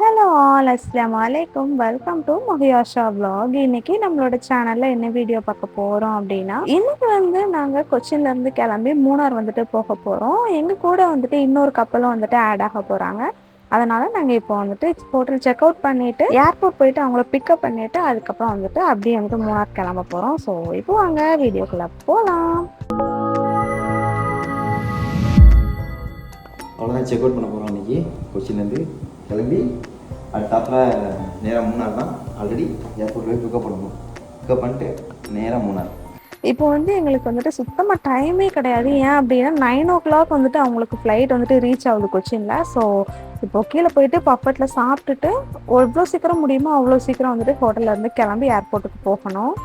Hello all, அஸ்ஸலாமு அலைக்கும். Welcome to Mahiyasha vlog. இன்னைக்கு நம்மளோட சேனல்ல என்ன வீடியோ பார்க்க போறோம் அப்படின்னா, இன்னைக்கு நாங்க கொச்சின்ல இருந்து கிளம்பி மூணார் போக போறோம். எங்க கூட இன்னொரு கப்பலும் ஆட் ஆக போறாங்க. அதனால நாங்க இப்போ ஹோட்டல் செக் அவுட் பண்ணிட்டு ஏர்போர்ட் போயிட்டு அவங்கள பிக்கப் பண்ணிட்டு அதுக்கப்புறம் அப்படியே மூணார் கிளம்ப போறோம். ஸோ இப்போ வாங்க வீடியோக்குள்ள போலாம். அவ்வளோதான், செக் அவுட் பண்ண போகிறோம் இன்றைக்கி. கொச்சின்லேருந்து கிளம்பி அடுத்தாப்பில் நேராக மூணார் தான். ஆல்ரெடி ஏர்போர்ட்டில் போய் பிக்கப் பண்ணணும். பிக்கப் பண்ணிட்டு நேராக மூணார். இப்போ எங்களுக்கு சுத்தமாக டைமே கிடையாது. ஏன் அப்படின்னா 9 o'clock அவங்களுக்கு ஃப்ளைட் ரீச் ஆகுது கொச்சினில். ஸோ இப்போ கீழே போயிட்டு பஃபட்டில் சாப்பிட்டுட்டு எவ்வளோ சீக்கிரம் முடியுமோ அவ்வளோ சீக்கிரம் ஹோட்டலில் இருந்து கிளம்பி ஏர்போர்ட்டுக்கு போகணும்.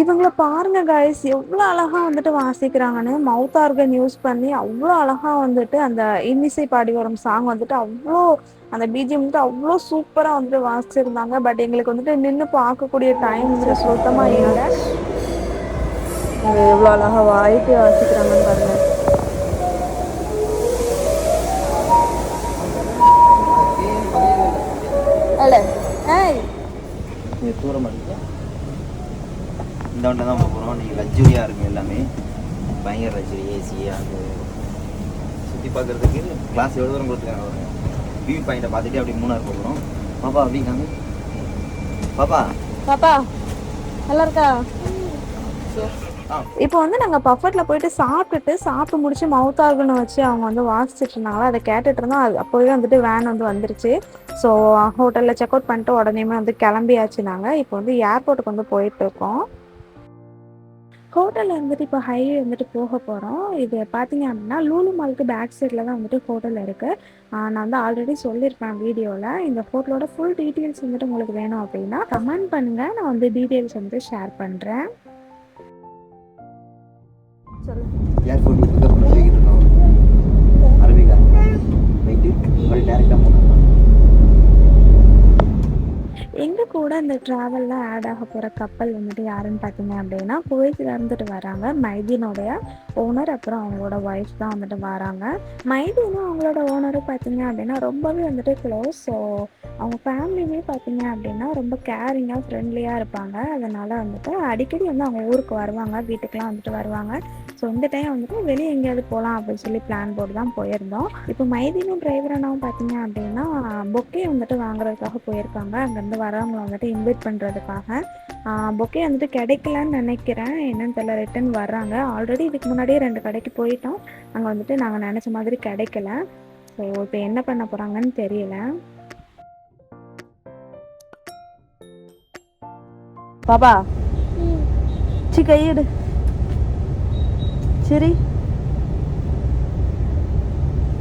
இவங்கள பாருங்க கைஸ், எவ்வளோ அழகா வாசிக்கிறாங்கன்னு. மவுத் ஆர்கன் யூஸ் பண்ணி அவ்வளோ அழகா அந்த இன்னிசை பாடி வரும் சாங் அவ்வளோ அந்த பிஜிஎம் அவ்வளோ சூப்பரா வாசிச்சிருந்தாங்க. பட் எங்களுக்கு நின்று பார்க்கக்கூடிய டைம் சுத்தமா இல்லை. எவ்வளோ அழகா வாய்ப்பு வாசிக்கிறாங்கன்னு பாருங்க. இந்த வண்டி தான் போகிறோம். நீங்கள் லக்ஸுரியாக இருக்கும், எல்லாமே பயங்கர லக்ஸுரி. ஏசி அங்கே சுற்றி பார்க்குறதுக்கு கிளாஸ் எவ்வளோ தூரம் கொடுத்துருக்காங்க. வியூ பாயிண்ட்டை பார்த்துட்டு அப்படி மூணார் போகிறோம். பாப்பா அப்படிங்காங்க. பாப்பா பாப்பா நல்லா இருக்கா? இப்போ நாங்கள் பஃபட்டில் போயிட்டு சாப்பிட்டு முடிச்சு மவுத் ஆர்கனை வச்சு அவங்க வாசிச்சுட்டு இருந்தாங்களா, அதை கேட்டுட்டு இருந்தோம். அது அப்போவே வேன் வந்துருச்சு. ஸோ ஹோட்டலில் செக் அவுட் பண்ணிட்டு உடனேமே கிளம்பியாச்சு. நாங்கள் இப்போ ஏர்போர்ட்டுக்கு போயிட்டு இருக்கோம். ஹோட்டலில் இப்போ ஹைவே போக போகிறோம். இது பார்த்தீங்க அப்படின்னா லூலு மாலுக்கு பேக் சைடில் தான் ஹோட்டல் இருக்குது. நான் ஆல்ரெடி சொல்லியிருப்பேன் வீடியோவில். இந்த ஹோட்டலோட ஃபுல் டீட்டெயில்ஸ் உங்களுக்கு வேணும் அப்படின்னா கமெண்ட் பண்ணுங்கள். நான் டீட்டெயில்ஸ் ஷேர் பண்ணுறேன். ஏர்போர்ட் பிக்கப் பண்ண போய்கிட்டு இருக்கோம். அரபிகா போயிட்டு மறுபடியும் டேரெக்டாக போனோம். எங்கள் கூட இந்த ட்ராவலில் ஆட் ஆக போகிற கப்பல் யாருன்னு பார்த்தீங்க அப்படின்னா, குவைத்தில் வராங்க. மைதீனோடைய ஓனர் அப்புறம் அவங்களோட ஒய்ஃப் தான் வராங்க. மைதீனும் அவங்களோட ஓனரும் பார்த்தீங்க அப்படின்னா ரொம்பவே க்ளோஸ். ஸோ அவங்க ஃபேமிலியுமே பார்த்தீங்க அப்படின்னா ரொம்ப கேரிங்காக ஃப்ரெண்ட்லியாக இருப்பாங்க. அதனால் அடிக்கடி அவங்க ஊருக்கு வருவாங்க, வீட்டுக்கெலாம் வருவாங்க. ஸோ இந்த டைம் வெளியே எங்கேயாவது போகலாம் அப்படின்னு சொல்லி பிளான் போட்டு தான் போயிருந்தோம். இப்போ மைதீனும் டிரைவரானாவும் பார்த்தீங்க அப்படின்னா பொக்கே வாங்குறதுக்காக போயிருக்காங்க. அங்கேருந்து வரவங்களை இன்வைட் பண்ணுறதுக்காக. பொக்கே கிடைக்கலன்னு நினைக்கிறேன், என்னன்னு தெரியல. ரிட்டன் வர்றாங்க. ஆல்ரெடி இதுக்கு முன்னாடியே 2 கடைக்கு போயிட்டோம். அங்கே நாங்கள் நினச்ச மாதிரி கிடைக்கல. ஸோ இப்போ என்ன பண்ண போகிறாங்கன்னு தெரியல. பாப்பா கையிடு. சரி,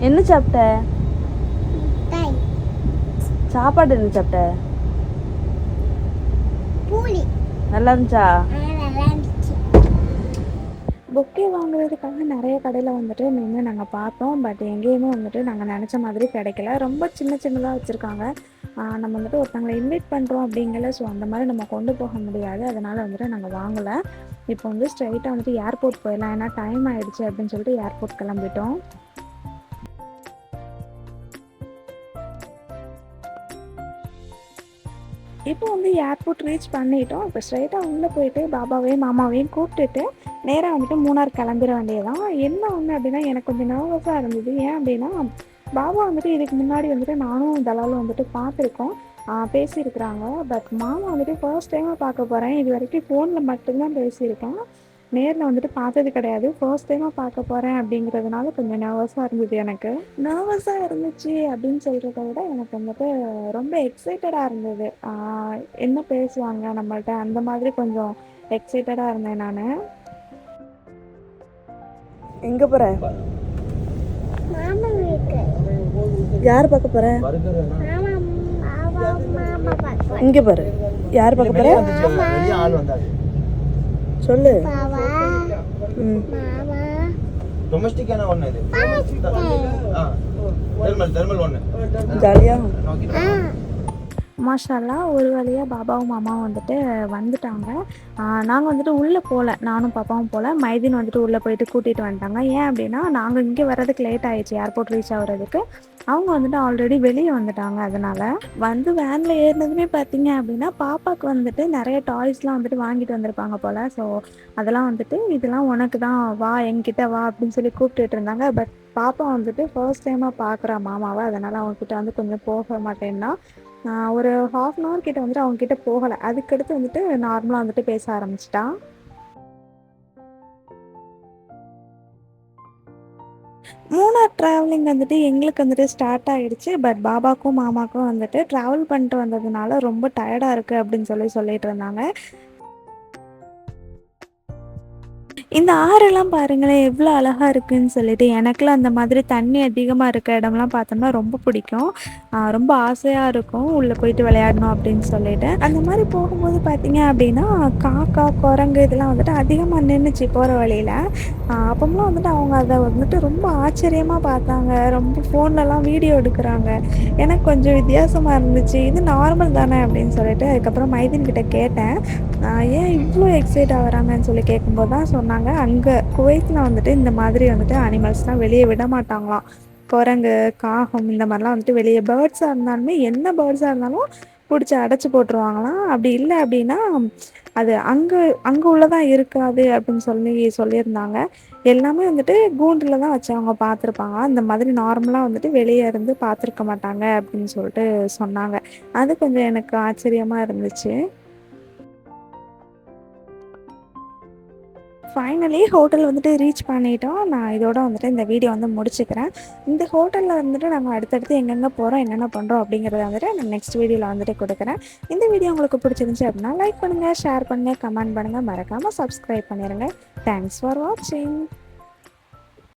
என்ன சாப்பிட்ட? சாப்பாடு என்ன சாப்பிட்ட? நல்லா இருந்துச்சா? பொக்கே வாங்குறதுக்காக நிறைய கடையில் நின்று நாங்கள் பார்த்தோம். பட் எங்கேயுமே நாங்கள் நினச்ச மாதிரி கிடைக்கல. ரொம்ப சின்னதாக வச்சுருக்காங்க. நம்ம ஒருத்தவங்களை இன்வைட் பண்ணுறோம் அப்படிங்கல. ஸோ அந்த மாதிரி நம்ம கொண்டு போக முடியாது. அதனால் நாங்கள் வாங்கலை. இப்போ ஸ்ட்ரைட்டாக ஏர்போர்ட் போயிடலாம், ஏன்னா டைம் ஆகிடுச்சு அப்படின்னு சொல்லிட்டு ஏர்போர்ட் கிளம்பிட்டோம். இப்போ ஏர்போர்ட் ரீச் பண்ணிட்டோம். இப்போ ஸ்ட்ரைட்டாக உள்ளே போயிட்டு பாபாவையும் மாமாவையும் கூப்பிட்டுட்டு நேராக மூணார் கிளம்பிட வேண்டியதான். என்ன அப்படின்னா எனக்கு கொஞ்சம் நர்வஸாக இருந்தது. ஏன் அப்படின்னா பாபா இதுக்கு முன்னாடி நானும் தலாலும் பார்த்துருக்கோம், பேசியிருக்கிறாங்க. பட் மாமா ஃபர்ஸ்ட் டைமாக பார்க்க போகிறேன். இது வரைக்கும் ஃபோனில் மட்டும்தான் பேசியிருக்கேன், நேரில் பார்த்தது கிடையாது. ஃபர்ஸ்ட் டைமாக பார்க்க போகிறேன் அப்படிங்கிறதுனால கொஞ்சம் நர்வஸாக இருந்தது. எனக்கு நர்வஸாக இருந்துச்சு அப்படின்னு சொல்கிறத விட எனக்கு ரொம்ப எக்ஸைட்டடாக இருந்தது. என்ன பேசுவாங்க நம்மள்ட்ட, அந்த மாதிரி கொஞ்சம் எக்ஸைட்டடாக இருந்தேன் நான். எங்கே போகிறேன்? யார் பார்க்க போகிறேன்? இங்கே பாரு, யார் பார்க்க போகிறேன் சொல்லு. டொமஸ்டிக்கான ஒன்று இது. ஜாலியா மாஷால்லா ஒரு வழியாக பாபாவும் மாமாவும் வந்துட்டாங்க. நாங்கள் உள்ளே போகல, நானும் பாப்பாவும் போகல. மைதீன் உள்ளே போயிட்டு கூட்டிகிட்டு வந்துட்டாங்க. ஏன் அப்படின்னா நாங்கள் இங்கே வர்றதுக்கு லேட் ஆயிடுச்சு, ஏர்போர்ட் ரீச் ஆகுறதுக்கு. அவங்க ஆல்ரெடி வெளியே வந்துட்டாங்க. அதனால் வேனில் ஏறினதுமே பார்த்தீங்க அப்படின்னா பாப்பாவுக்கு நிறைய டாய்ஸ்லாம் வாங்கிட்டு வந்திருப்பாங்க போல். ஸோ அதெல்லாம் இதெல்லாம் உனக்கு தான், வா என்கிட்ட வா அப்படின்னு சொல்லி கூப்பிட்டுட்டு இருந்தாங்க. பட் பாப்பா ஃபர்ஸ்ட் டைமாக பார்க்குறா மாமாவை. அதனால் அவங்கக்கிட்ட கொஞ்சம் போக மாட்டேன்னா ஒரு 1/2 அன் ஹவர் கிட்ட அவங்க கிட்ட போகலை. அதுக்கடுத்து நார்மலாக பேச ஆரம்பிச்சிட்டா. மூணார் ட்ராவலிங் எங்களுக்கு ஸ்டார்ட் ஆகிடுச்சு. பட் பாபாக்கும் மாமாக்கும் ட்ராவல் பண்ணிட்டு வந்ததுனால ரொம்ப டயர்டாக இருக்குது அப்படின்னு சொல்லிட்டு இருந்தாங்க. இந்த ஆறெல்லாம் பாருங்களேன் எவ்வளோ அழகாக இருக்குதுன்னு சொல்லிட்டு. எனக்குலாம் அந்த மாதிரி தண்ணி அதிகமாக இருக்க இடம்லாம் பார்த்தோம்னா ரொம்ப பிடிக்கும். ரொம்ப ஆசையாக இருக்கும் உள்ளே போயிட்டு விளையாடணும் அப்படின்னு சொல்லிட்டு. அந்த மாதிரி போகும்போது பார்த்தீங்க அப்படின்னா காக்கா, குரங்கு இதெல்லாம் அதிகமாக நின்றுச்சு போகிற வழியில். அப்போம்லாம் அவங்க அதை ரொம்ப ஆச்சரியமாக பார்த்தாங்க. ரொம்ப ஃபோன்லலாம் வீடியோ எடுக்கிறாங்க. எனக்கு கொஞ்சம் வித்தியாசமாக இருந்துச்சு. இது நார்மல் தானே அப்படின்னு சொல்லிட்டு அதுக்கப்புறம் மைதீன் கிட்ட கேட்டேன், ஏன் இவ்வளோ எக்ஸைட் ஆகுறாங்கன்னு சொல்லி கேட்கும்போது தான் சொன்னாங்க, அங்கே குவைத்தில் இந்த மாதிரி அனிமல்ஸ்லாம் வெளியே விட மாட்டாங்களாம். குரங்கு, காகம் இந்த மாதிரிலாம் வெளியே பேர்ட்ஸாக இருந்தாலுமே என்ன பேர்ட்ஸாக இருந்தாலும் பிடிச்சி அடைச்சி போட்டுருவாங்களாம். அப்படி இல்லை அப்படின்னா அது அங்கே உள்ளதான் இருக்காது அப்படின்னு சொல்லியிருந்தாங்க. எல்லாமே கூண்டில் தான் வச்சு அவங்க பார்த்துருப்பாங்க. அந்த மாதிரி நார்மலாக வெளியே இருந்து பார்த்துருக்க மாட்டாங்க அப்படின்னு சொல்லிட்டு சொன்னாங்க. அது கொஞ்சம் எனக்கு ஆச்சரியமாக இருந்துச்சு. ஃபைனலி ஹோட்டல் ரீச் பண்ணிட்டோம். நான் இதோட இந்த வீடியோ முடிச்சுக்கிறேன். இந்த ஹோட்டலில் நாங்கள் அடுத்தடுத்து எங்கெங்கே போகிறோம், என்னென்ன பண்ணுறோம் அப்படிங்கிறத நான் நெக்ஸ்ட் வீடியோவில் கொடுக்குறேன். இந்த வீடியோ உங்களுக்கு பிடிச்சிருந்துச்சி அப்படின்னா லைக் பண்ணுங்கள், ஷேர் பண்ணுங்கள், கமெண்ட் பண்ணுங்கள், மறக்காமல் சப்ஸ்கிரைப் பண்ணிடுங்க. தேங்க்ஸ் ஃபார் வாட்சிங்.